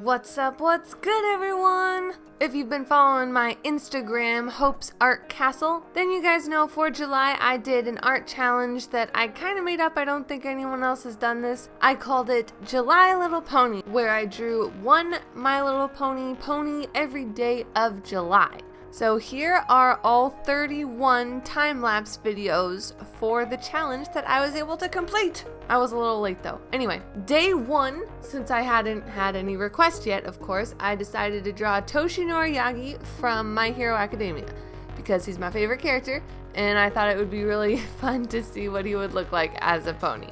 What's up, what's good everyone? If you've been following my Instagram, Hope's Art Castle, then you guys know for July I did an art challenge that I kind of made up. I don't think anyone else has done this. I called it July Little Pony, where I drew one My Little Pony pony every day of July. So here are all 31 time-lapse videos for the challenge that I was able to complete. I was a little late though. Anyway, day one, since I hadn't had any requests yet, of course, I decided to draw Toshinori from My Hero Academia because he's my favorite character and I thought it would be really fun to see what he would look like as a pony.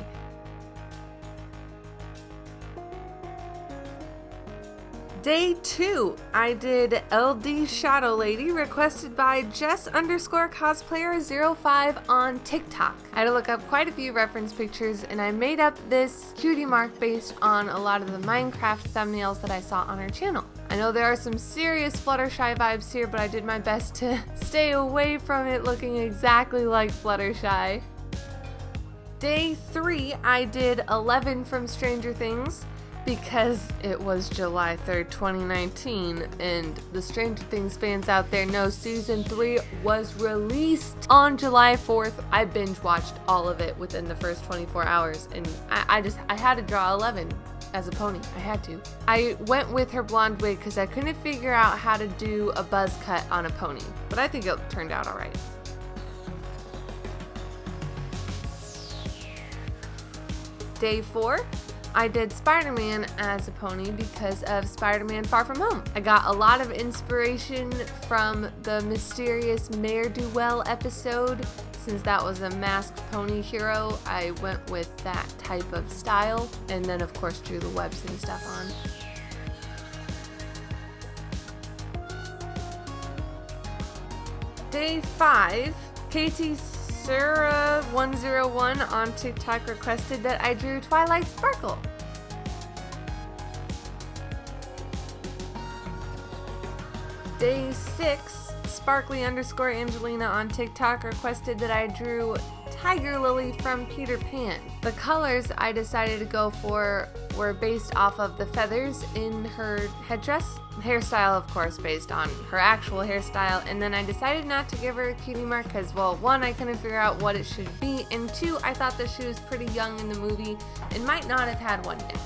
Day 2, I did ldshadowlady requested by Jess_cosplayer05 on TikTok. I had to look up quite a few reference pictures and I made up this cutie mark based on a lot of the Minecraft thumbnails that I saw on her channel. I know there are some serious Fluttershy vibes here, but I did my best to stay away from it looking exactly like Fluttershy. Day 3, I did 11 from Stranger Things, because it was July 3rd, 2019, and the Stranger Things fans out there know season 3 was released on July 4th. I binge watched all of it within the first 24 hours, and I had to draw 11 as a pony. I had to. I went with her blonde wig because I couldn't figure out how to do a buzz cut on a pony, but I think it turned out alright. Day 4. I did Spiderman as a pony because of Spider-Man Far From Home. I got a lot of inspiration from the mysterious Ne'er-Do-Well episode. Since that was a masked pony hero, I went with that type of style, and then of course drew the webs and stuff on. Day 5, Katie Sarah101 on TikTok requested that I drew Twilight Sparkle. Day 6, Sparkly_Angelina on TikTok requested that I drew Tigerlily from Peter Pan. The colors I decided to go for were based off of the feathers in her headdress. Hairstyle, of course, based on her actual hairstyle, and then I decided not to give her a cutie mark because, well, one, I couldn't figure out what it should be, and two, I thought that she was pretty young in the movie and might not have had one yet.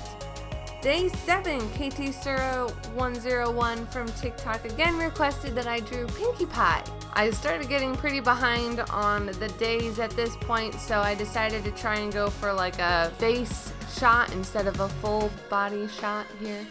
Day 7, KT Sura101 from TikTok again requested that I drew Pinkie Pie. I started getting pretty behind on the days at this point, so I decided to try and go for like a face shot instead of a full body shot here.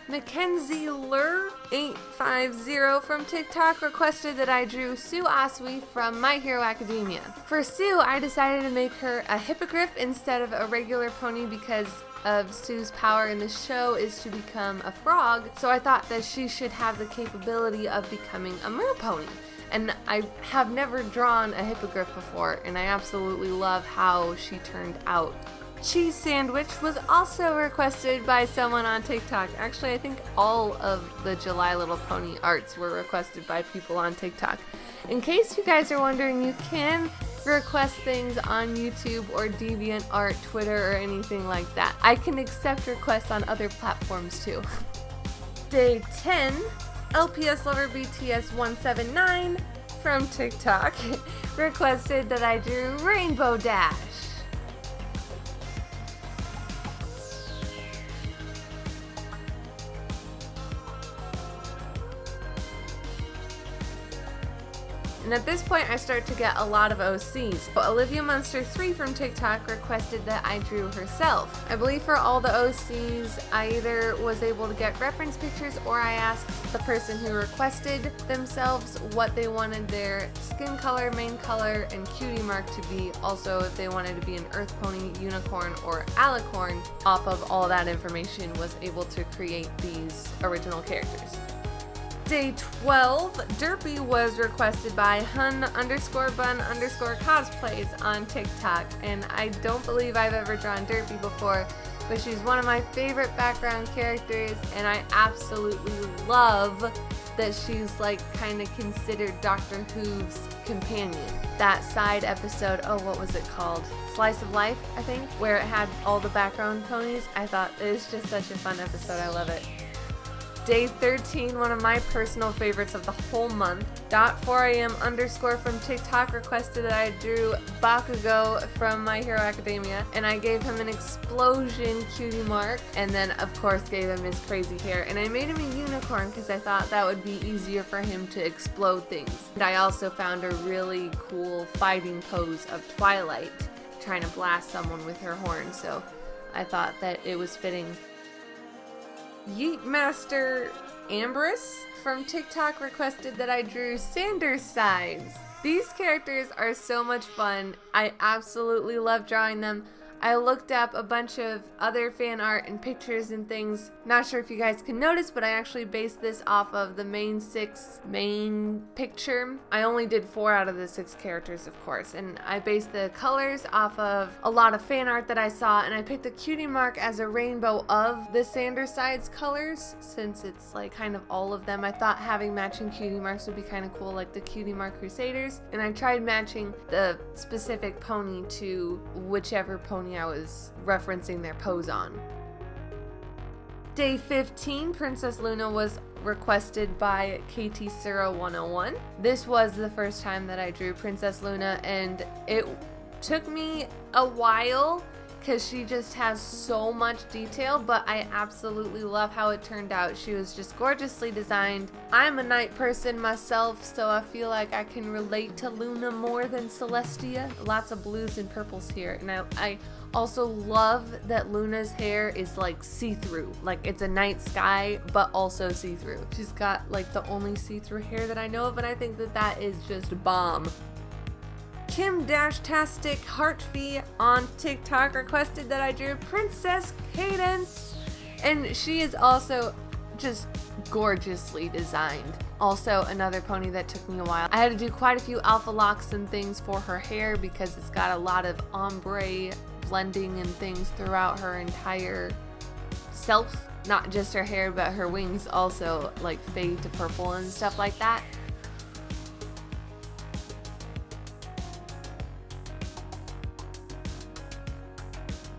Mackenzie Lur850 from TikTok requested that I drew Tsuyu Asui from My Hero Academia. For Sue, I decided to make her a hippogriff instead of a regular pony because of Sue's power in the show is to become a frog, so I thought that she should have the capability of becoming a merpony. And I have never drawn a hippogriff before, and I absolutely love how she turned out. Cheese Sandwhich was also requested by someone on TikTok. Actually, I think all of the July Little Pony arts were requested by people on TikTok. In case you guys are wondering, you can request things on YouTube or DeviantArt, Twitter, or anything like that. I can accept requests on other platforms too. Day 10, LPS Lover BTS179 from TikTok requested that I drew Rainbow Dash. And at this point, I start to get a lot of OCs. But Olivia Munster 3 from TikTok requested that I drew herself. I believe for all the OCs, I either was able to get reference pictures or I asked the person who requested themselves what they wanted their skin color, mane color, and cutie mark to be. Also, if they wanted to be an earth pony, unicorn, or alicorn. Off of all that information, was able to create these original characters. Day 12, Derpy was requested by Hun_Bun_cosplays on TikTok, and I don't believe I've ever drawn Derpy before, but she's one of my favorite background characters, and I absolutely love that she's like kind of considered Doctor Who's companion. That side episode, oh, what was it called? Slice of Life, I think, where it had all the background ponies. I thought it was just such a fun episode. I love it. Day 13, one of my personal favorites of the whole month. .4am_ from TikTok requested that I drew Bakugo from My Hero Academia, and I gave him an explosion cutie mark, and then of course gave him his crazy hair, and I made him a unicorn because I thought that would be easier for him to explode things. And I also found a really cool fighting pose of Twilight trying to blast someone with her horn, so I thought that it was fitting. yeetmasterambris from TikTok requested that I drew Sanders sides. These characters are so much fun. I absolutely love drawing them. I looked up a bunch of other fan art and pictures and things. Not sure if you guys can notice, but I actually based this off of the main 6 main picture. I only did 4 out of the 6 characters, of course, and I based the colors off of a lot of fan art that I saw, and I picked the cutie mark as a rainbow of the Sanders sides colors, since it's like kind of all of them. I thought having matching cutie marks would be kind of cool, like the Cutie Mark Crusaders, and I tried matching the specific pony to whichever pony I was referencing their pose on. Day 15, Princess Luna was requested by KT0101. This was the first time that I drew Princess Luna, and it took me a while because she just has so much detail, but I absolutely love how it turned out. She was just gorgeously designed. I'm a night person myself, so I feel like I can relate to Luna more than Celestia. Lots of blues and purples here, and I also love that Luna's hair is like see-through. Like it's a night sky, but also see-through. She's got like the only see-through hair that I know of, and I think that that is just bomb. kim-tasticheartfi on TikTok requested that I drew Princess Cadence, and she is also just gorgeously designed. Also another pony that took me a while. I had to do quite a few alpha locks and things for her hair because it's got a lot of ombre blending and things throughout her entire self. Not just her hair, but her wings also like fade to purple and stuff like that.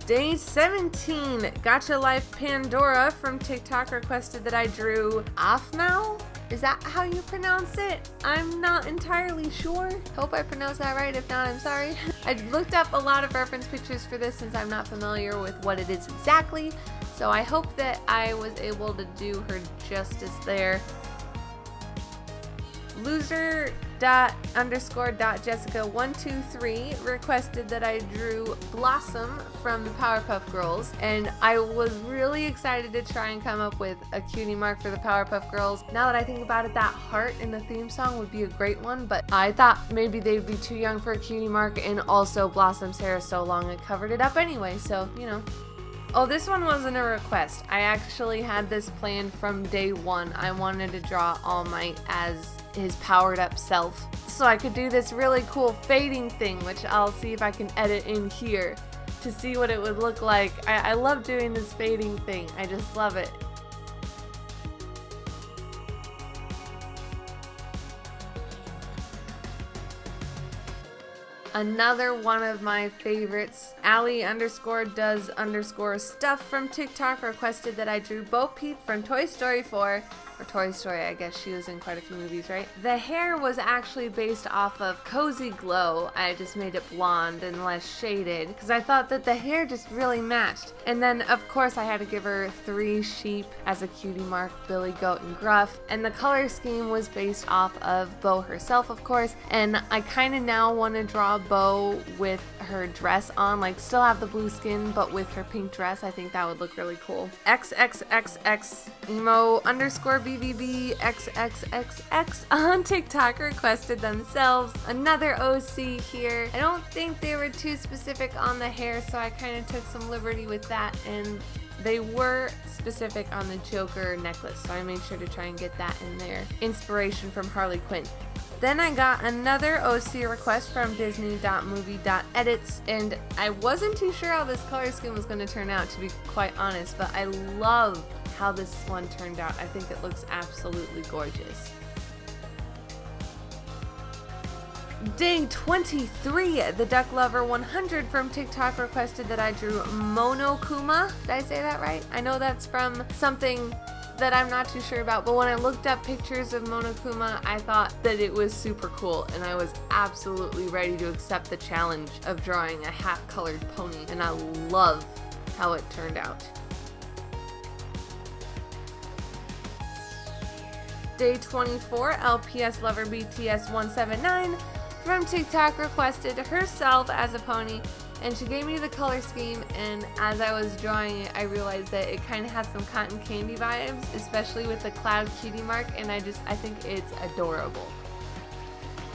Day 17, gachalifepandora from TikTok requested that I drew Aphmau. Is that how you pronounce it? I'm not entirely sure. Hope I pronounced that right. If not, I'm sorry. I looked up a lot of reference pictures for this since I'm not familiar with what it is exactly. So I hope that I was able to do her justice there. Loser._.jessica123 requested that I drew Blossom from the Powerpuff Girls, and I was really excited to try and come up with a cutie mark for the Powerpuff Girls. Now that I think about it, that heart in the theme song would be a great one, but I thought maybe they'd be too young for a cutie mark, and also Blossom's hair is so long it covered it up anyway, so you know. Oh, this one wasn't a request. I actually had this planned from day one. I wanted to draw All Might as his powered up self, so I could do this really cool fading thing, which I'll see if I can edit in here to see what it would look like. I love doing this fading thing. I just love it. Another one of my favorites, Ali_does_stuff from TikTok requested that I drew Bo Peep from Toy Story 4. Or Toy Story, I guess she was in quite a few movies, right? The hair was actually based off of Cozy Glow. I just made it blonde and less shaded because I thought that the hair just really matched. And then, of course, I had to give her 3 sheep as a cutie mark, Billy, Goat, and Gruff. And the color scheme was based off of Bo herself, of course. And I kind of now want to draw Bo with her dress on, like still have the blue skin, but with her pink dress. I think that would look really cool. XXXX emo_BBB XXXX on TikTok requested themselves another OC here. I don't think they were too specific on the hair, so I kind of took some liberty with that, and they were specific on the Joker necklace, so I made sure to try and get that in there. Inspiration from Harley Quinn. Then I got another OC request from disney.movie.edits, and I wasn't too sure how this color scheme was going to turn out, to be quite honest, but I love how this one turned out. I think it looks absolutely gorgeous. Day 23, the Duck Lover 100 from TikTok requested that I drew Monokuma. Did I say that right? I know that's from something that I'm not too sure about, but when I looked up pictures of Monokuma, I thought that it was super cool, and I was absolutely ready to accept the challenge of drawing a half-colored pony, and I love how it turned out. Day 24, LPS Lover BTS 179 from TikTok requested herself as a pony, and she gave me the color scheme, and as I was drawing it, I realized that it kind of has some cotton candy vibes, especially with the cloud cutie mark, and I think it's adorable.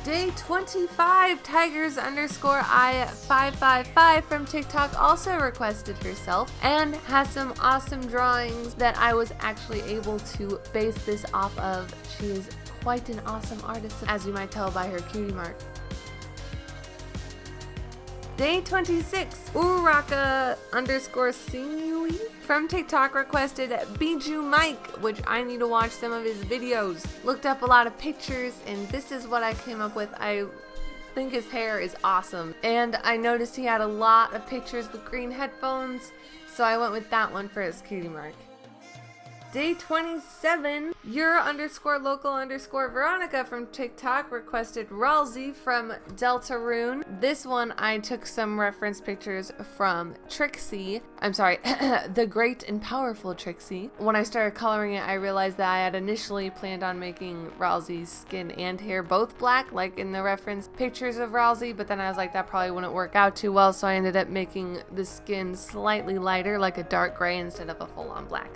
Day 25, Tigers_I555 from TikTok also requested herself and has some awesome drawings that I was actually able to base this off of. She is quite an awesome artist, as you might tell by her cutie mark. Day 26, Uraka_Sinui from TikTok requested Bijuu Mike, which I need to watch some of his videos. Looked up a lot of pictures, and this is what I came up with. I think his hair is awesome, and I noticed he had a lot of pictures with green headphones, so I went with that one for his cutie mark. Day 27, Your_local_Veronica from TikTok requested Ralsei from Deltarune. This one I took some reference pictures from Trixie. I'm sorry, the great and powerful Trixie. When I started coloring it, I realized that I had initially planned on making Ralsei's skin and hair both black, like in the reference pictures of Ralsei, but then I was like, that probably wouldn't work out too well, so I ended up making the skin slightly lighter, like a dark gray instead of a full-on black.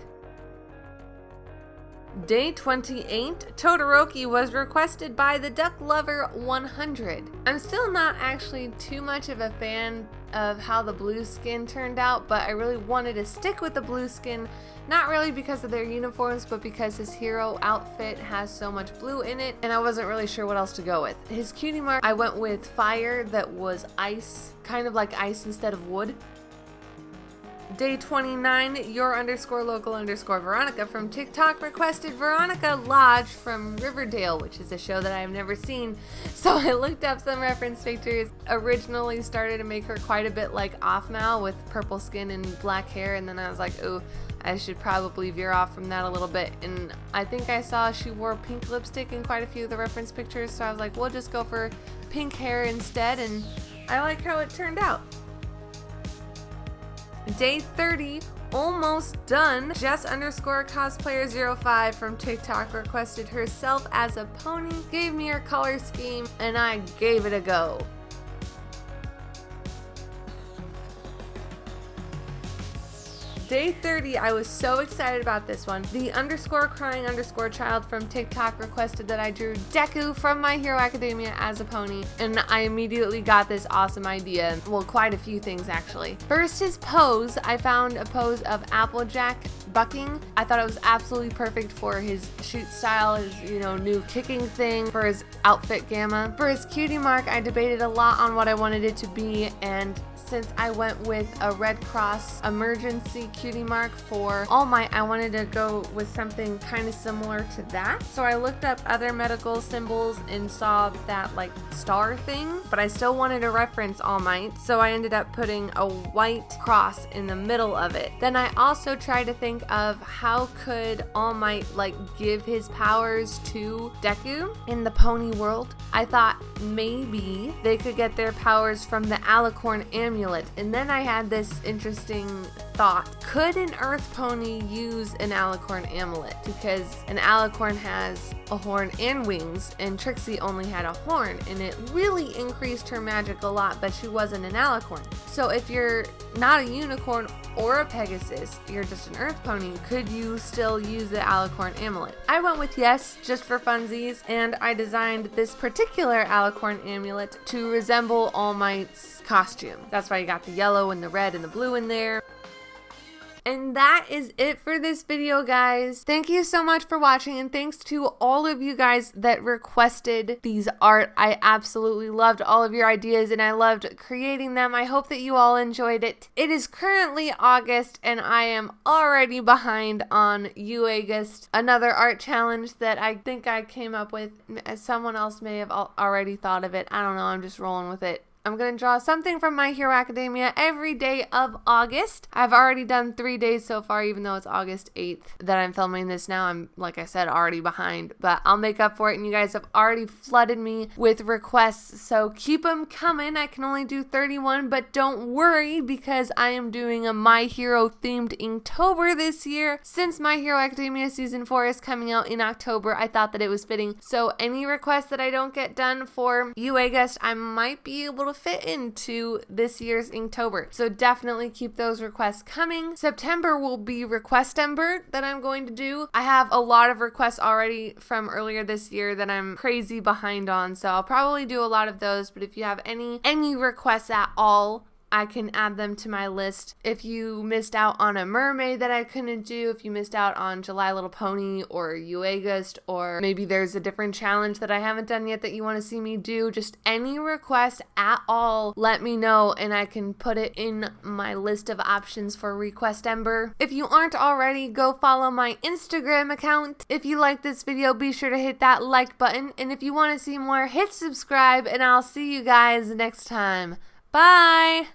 Day 28, Todoroki was requested by the Duck Lover 100. I'm still not actually too much of a fan of how the blue skin turned out, but I really wanted to stick with the blue skin, not really because of their uniforms, but because his hero outfit has so much blue in it, and I wasn't really sure what else to go with. His cutie mark, I went with fire that was ice, kind of like ice instead of wood. Day 29, Your_local_Veronica from TikTok requested Veronica Lodge from Riverdale, which is a show that I have never seen. So I looked up some reference pictures. Originally started to make her quite a bit like Aphmau with purple skin and black hair, and then I was like, ooh, I should probably veer off from that a little bit. And I think I saw she wore pink lipstick in quite a few of the reference pictures, so I was like, we'll just go for pink hair instead, and I like how it turned out. Day 30, almost done. Jess_cosplayer05 from TikTok requested herself as a pony, gave me her color scheme, and I gave it a go. Day 30, I was so excited about this one. The _crying_child from TikTok requested that I drew Deku from My Hero Academia as a pony, and I immediately got this awesome idea. Well, quite a few things actually. First, his pose. I found a pose of Applejack bucking. I thought it was absolutely perfect for his shoot style, his, new kicking thing, for his outfit gamma. For his cutie mark, I debated a lot on what I wanted it to be, and since I went with a Red Cross emergency cutie mark for All Might, I wanted to go with something kind of similar to that. So I looked up other medical symbols and saw that star thing, but I still wanted to reference All Might, so I ended up putting a white cross in the middle of it. Then I also tried to think of how could All Might give his powers to Deku in the pony world. I thought maybe they could get their powers from the alicorn amulet, and then I had this interesting thought. Could an earth pony use an alicorn amulet? Because an alicorn has a horn and wings, and Trixie only had a horn, and it really increased her magic a lot, but she wasn't an alicorn. So if you're not a unicorn or a Pegasus, you're just an earth pony, could you still use the alicorn amulet? I went with yes, just for funsies, and I designed this particular alicorn amulet to resemble All Might's costume. That's why you got the yellow and the red and the blue in there. And that is it for this video, guys. Thank you so much for watching, and thanks to all of you guys that requested these art. I absolutely loved all of your ideas, and I loved creating them. I hope that you all enjoyed it. It is currently August, and I am already behind on August, another art challenge that I think I came up with. Someone else may have already thought of it. I don't know. I'm just rolling with it. I'm going to draw something from My Hero Academia every day of August. I've already done 3 days so far, even though it's August 8th that I'm filming this now. I'm, like I said, already behind, but I'll make up for it, and you guys have already flooded me with requests, so keep them coming. I can only do 31, but don't worry, because I am doing a My Hero themed Inktober this year. Since My Hero Academia Season 4 is coming out in October, I thought that it was fitting. So any requests that I don't get done for August, I might be able to fit into this year's Inktober. So definitely keep those requests coming. September will be Requestember that I'm going to do. I have a lot of requests already from earlier this year that I'm crazy behind on, so I'll probably do a lot of those. But if you have any requests at all, I can add them to my list. If you missed out on a mermaid that I couldn't do, if you missed out on July Little Pony or August, or maybe there's a different challenge that I haven't done yet that you want to see me do, just any request at all, let me know and I can put it in my list of options for Requestember. If you aren't already, go follow my Instagram account. If you like this video, be sure to hit that like button. And if you want to see more, hit subscribe, and I'll see you guys next time. Bye!